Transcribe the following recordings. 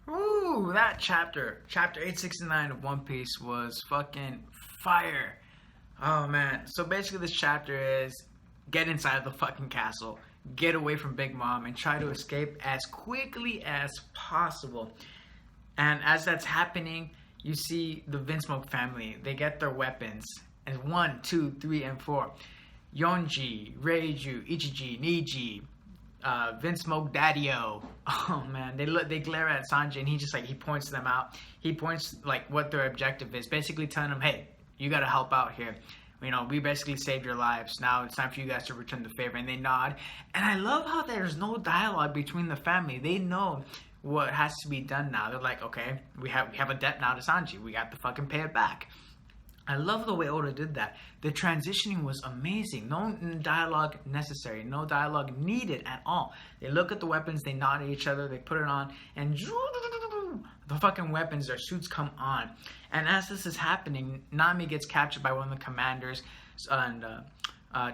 Ooh, that chapter 869 of One Piece was fucking fire. Oh man. So basically this chapter is get inside the fucking castle, get away from Big Mom, and try to escape as quickly as possible. And as that's happening, you see the Vinsmoke family. They get their weapons. And 1, 2, 3, and 4. Yonji, Reiju, Ichiji, Niji, Vinsmoke Daddy-O. Oh man, they glare at Sanji and he points them out. He points like what their objective is, basically telling them, hey, you gotta help out here. You know, we basically saved your lives. Now it's time for you guys to return the favor. And they nod. And I love how there's no dialogue between the family. They know what has to be done now. They're like, okay, we have a debt now to Sanji. We got to fucking pay it back. I love the way Oda did that. The transitioning was amazing. No dialogue necessary. No dialogue needed at all. They look at the weapons, they nod at each other, they put it on, and the fucking weapons, their suits come on. And as this is happening, Nami gets captured by one of the commanders, and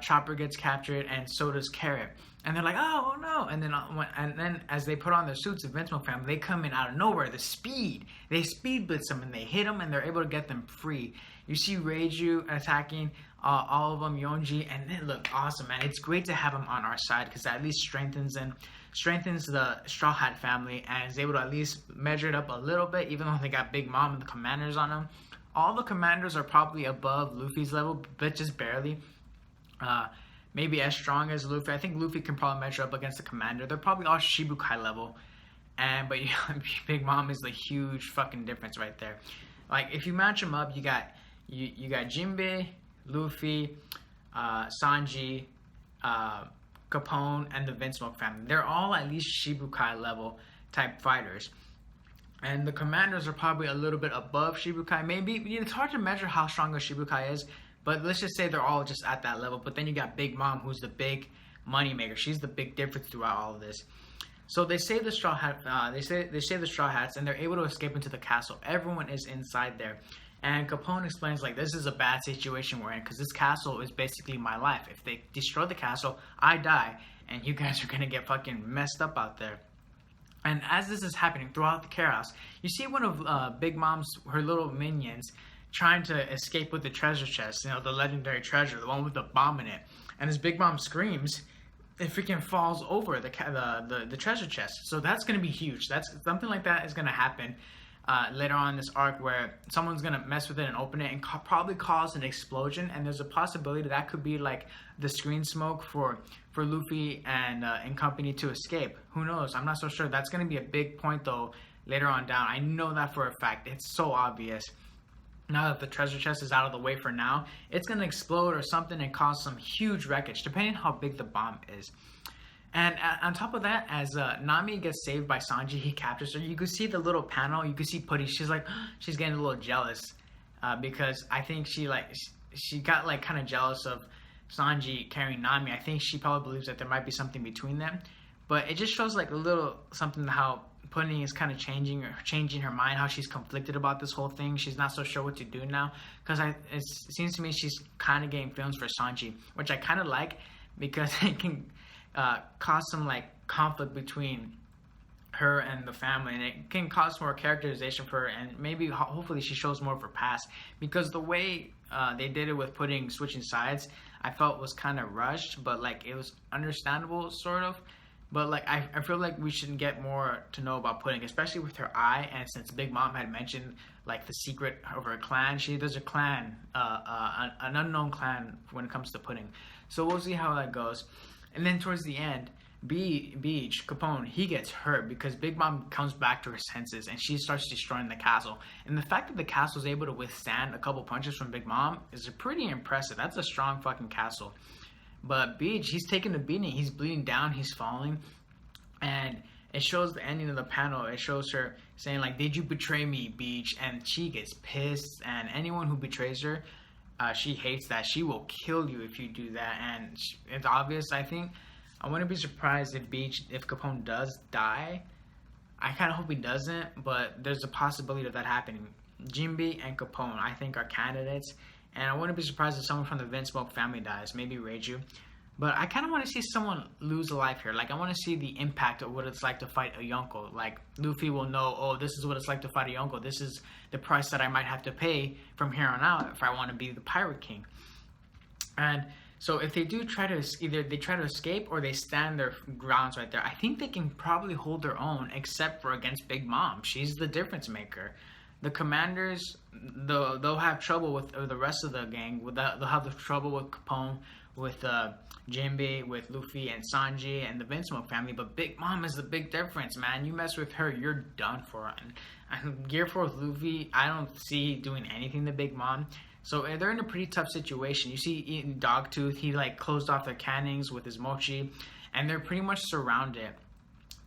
Chopper gets captured, and so does Carrot. And they're like, oh no! And then as they put on their suits, the Vinsmoke family, they come in out of nowhere. They speed blitz them, and they hit them, and they're able to get them free. You see Reiju attacking all of them, Yonji, and they look awesome, man. It's great to have them on our side because that at least strengthens the Straw Hat family and is able to at least measure it up a little bit, even though they got Big Mom and the commanders on them. All the commanders are probably above Luffy's level, but just barely. Maybe as strong as Luffy. I think Luffy can probably measure up against the commander. They're probably all Shibukai level. But Big Mom is the huge fucking difference right there. Like if you match them up, you got Jinbei, Luffy, Sanji, Capone, and the Vinsmoke family. They're all at least Shibukai level type fighters. And the commanders are probably a little bit above Shibukai. Maybe it's hard to measure how strong a Shibukai is. But let's just say they're all just at that level. But then you got Big Mom, who's the big money maker. She's the big difference throughout all of this. So they save the Straw Hat. They save the Straw Hats, and they're able to escape into the castle. Everyone is inside there, and Capone explains like this is a bad situation we're in because this castle is basically my life. If they destroy the castle, I die, and you guys are gonna get fucking messed up out there. And as this is happening throughout the chaos, you see one of Big Mom's her little minions trying to escape with the treasure chest, you know, the legendary treasure, the one with the bomb in it. And as Big Mom screams, it freaking falls over the treasure chest. So that's going to be huge. That's something like that is going to happen later on in this arc where someone's going to mess with it and open it and probably cause an explosion. And there's a possibility that could be like the screen smoke for Luffy and company to escape. Who knows? I'm not so sure. That's going to be a big point though later on down. I know that for a fact. It's so obvious. Now that the treasure chest is out of the way for now, it's going to explode or something and cause some huge wreckage, depending on how big the bomb is. And on top of that, as Nami gets saved by Sanji, he captures her. You can see the little panel. You can see Putty. She's like, she's getting a little jealous because I think she got like kind of jealous of Sanji carrying Nami. I think she probably believes that there might be something between them. But it just shows like a little something how Pudding is kind of changing her mind, how she's conflicted about this whole thing. She's not so sure what to do now because it seems to me she's kind of getting feelings for Sanji, which I kind of like because it can cause some like conflict between her and the family, and it can cause more characterization for her, and maybe hopefully she shows more of her past because the way they did it with Pudding switching sides, I felt was kind of rushed, but like it was understandable sort of. But like I feel like we should get more to know about Pudding, especially with her eye. And since Big Mom had mentioned like the secret of her clan, there's a clan, an unknown clan when it comes to Pudding. So we'll see how that goes. And then towards the end, Beach Capone, he gets hurt because Big Mom comes back to her senses and she starts destroying the castle. And the fact that the castle is able to withstand a couple punches from Big Mom is pretty impressive. That's a strong fucking castle. But Beach, he's taking a beating. He's bleeding down. He's falling. And it shows the ending of the panel. It shows her saying, like, did you betray me, Beach? And she gets pissed. And anyone who betrays her, she hates that. She will kill you if you do that. And it's obvious, I think. I wouldn't be surprised if Capone does die. I kind of hope he doesn't. But there's a possibility of that happening. Jinbei and Capone, I think, are candidates. And I wouldn't be surprised if someone from the Vinsmoke family dies. Maybe Reiju. But I kind of want to see someone lose a life here. Like, I want to see the impact of what it's like to fight a Yonko. Like, Luffy will know, oh, this is what it's like to fight a Yonko. This is the price that I might have to pay from here on out if I want to be the Pirate King. And so if they do try to, either they try to escape or they stand their grounds right there, I think they can probably hold their own, except for against Big Mom. She's the difference maker. The commanders, they'll have trouble with the rest of the gang. They'll have the trouble with Capone, with Jinbei, with Luffy and Sanji and the Vinsmoke family. But Big Mom is the big difference, man. You mess with her, you're done for. And Gear 4 with Luffy, I don't see doing anything to Big Mom. So they're in a pretty tough situation. You see in Dogtooth, he like closed off their cannons with his mochi, and they're pretty much surrounded.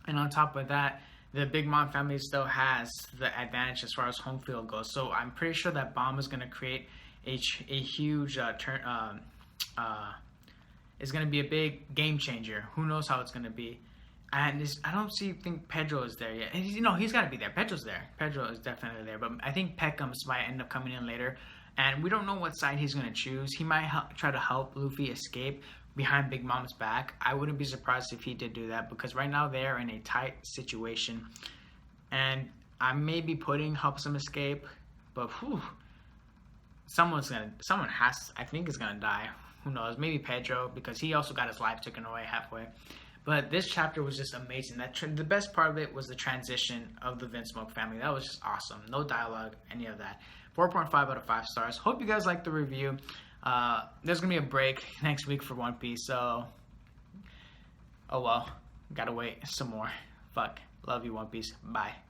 And on top of that, the Big Mom family still has the advantage as far as home field goes. So I'm pretty sure that Bomb is going to create a huge is going to be a big game changer. Who knows how it's going to be. And I don't think Pedro is there yet. And he's got to be there. Pedro's there. Pedro is definitely there. But I think Peckham's might end up coming in later. And we don't know what side he's going to choose. He might try to help Luffy escape behind Big Mom's back. I wouldn't be surprised if he did do that, because right now they're in a tight situation. And I may be putting helps him escape, but someone I think is going to die. Who knows? Maybe Pedro, because he also got his life taken away halfway. But this chapter was just amazing. The best part of it was the transition of the Vinsmoke family. That was just awesome. No dialogue, any of that. 4.5 out of 5 stars. Hope you guys liked the review. There's going to be a break next week for One Piece, so oh well. Gotta wait some more. Fuck. Love you, One Piece. Bye.